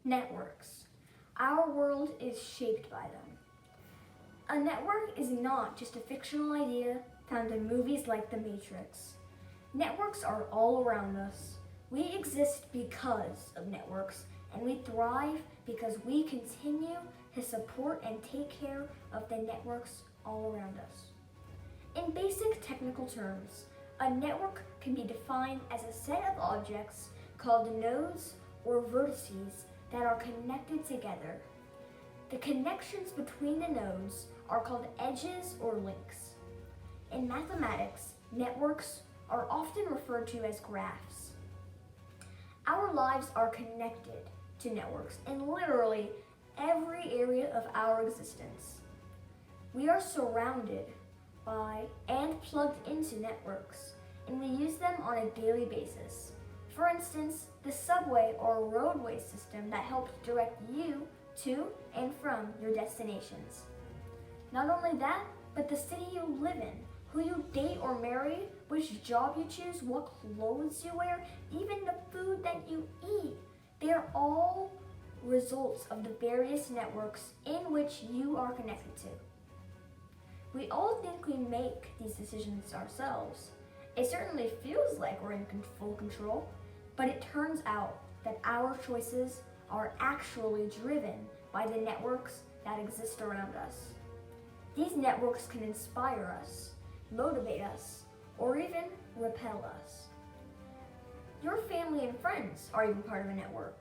Networks. Our world is shaped by them. A network is not just a fictional idea found in movies like The Matrix. Networks are all around us. We exist because of networks, and we thrive because we continue to support and take care of the networks all around us. In basic technical terms, a network can be defined as a set of objects called nodes or vertices that are connected together. The connections between the nodes are called edges or links. In mathematics, networks are often referred to as graphs. Our lives are connected to networks in literally every area of our existence. We are surrounded by and plugged into networks, and we use them on a daily basis. For instance, the subway or roadway system that helps direct you to and from your destinations. Not only that, but the city you live in, who you date or marry, which job you choose, what clothes you wear, even the food that you eat. They are all results of the various networks in which you are connected to. We all think we make these decisions ourselves. It certainly feels like we're in full control, but it turns out that our choices are actually driven by the networks that exist around us. These networks can inspire us, motivate us, or even repel us. Your family and friends are even part of a network.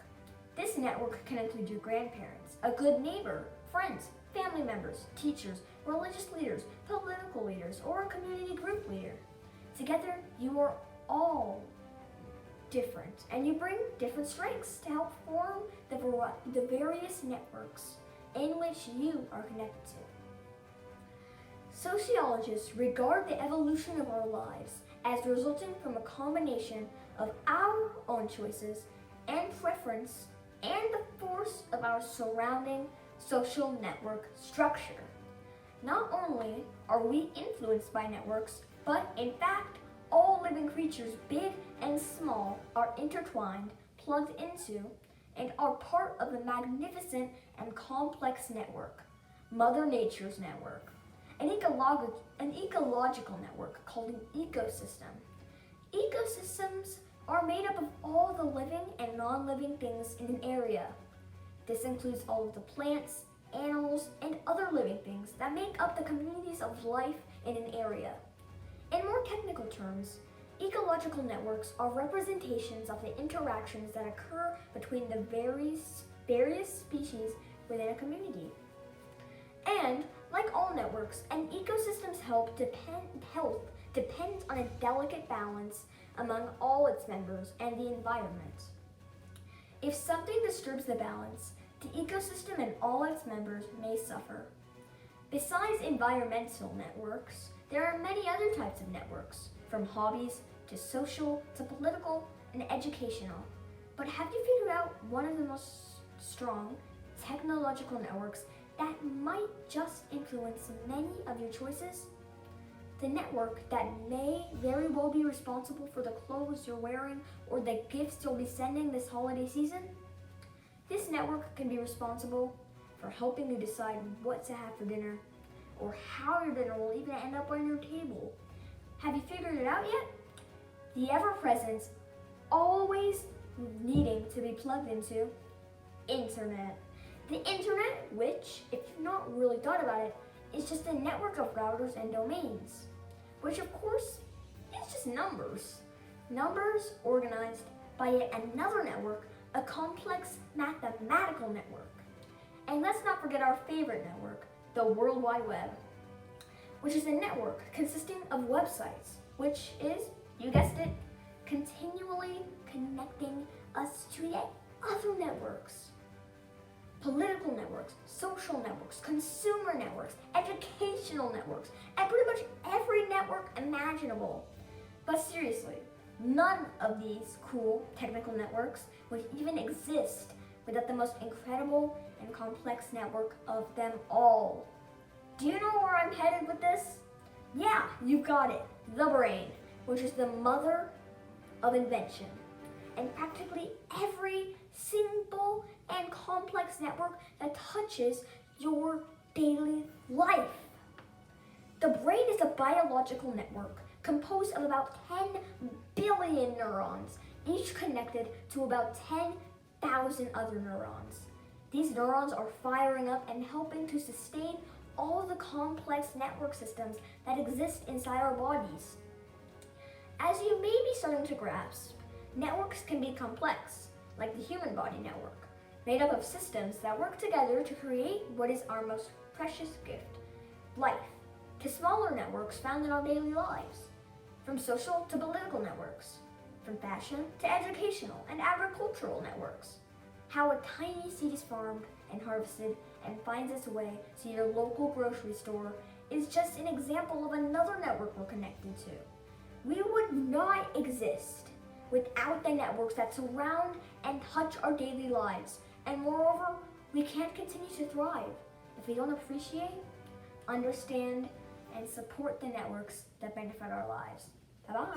This network can include your grandparents, a good neighbor, friends, family members, teachers, religious leaders, political leaders, or a community group leader. Together, you are all different, and you bring different strengths to help form the various networks in which you are connected to. Sociologists regard the evolution of our lives as resulting from a combination of our own choices and preference and the force of our surrounding social network structure. Not only are we influenced by networks, but in fact, all living creatures, big and small, are intertwined, plugged into, and are part of the magnificent and complex network, Mother Nature's network, an ecological network called an ecosystem. Ecosystems are made up of all the living and non-living things in an area. This includes all of the plants, animals, and other living things that make up the communities of life in an area. In more technical terms, ecological networks are representations of the interactions that occur between the various species within a community. And like all networks, an ecosystem's health depends on a delicate balance among all its members and the environment. If something disturbs the balance, the ecosystem and all its members may suffer. Besides environmental networks, there are many other types of networks, from hobbies to social to political and educational. But have you figured out one of the most strong technological networks that might just influence many of your choices? The network that may very well be responsible for the clothes you're wearing or the gifts you'll be sending this holiday season? This network can be responsible for helping you decide what to have for dinner or how your dinner will even end up on your table. Have you figured it out yet? The ever-present, always needing to be plugged into internet. The internet, which, if you've not really thought about it, is just a network of routers and domains, which of course is just numbers. Numbers organized by yet another network, a complex mathematical network. And let's not forget our favorite network, the World Wide Web, which is a network consisting of websites, which is, you guessed it, continually connecting us to yet other networks. Political networks, social networks, consumer networks, educational networks, and pretty much every network imaginable. But seriously, none of these cool technical networks would even exist without the most incredible and complex network of them all. Do you know where I'm headed with this? Yeah, you got it, the brain, which is the mother of invention. And practically every simple and complex network that touches your daily life. The brain is a biological network composed of about 10 billion neurons, each connected to about 10,000 other neurons. These neurons are firing up and helping to sustain all of the complex network systems that exist inside our bodies. As you may be starting to grasp, networks can be complex, like the human body network, made up of systems that work together to create what is our most precious gift, life, to smaller networks found in our daily lives, from social to political networks, from fashion to educational and agricultural networks. How a tiny seed is farmed and harvested and finds its way to your local grocery store is just an example of another network we're connected to. We would not exist without the networks that surround and touch our daily lives. And moreover, we can't continue to thrive if we don't appreciate, understand, and support the networks that benefit our lives. Bye-bye.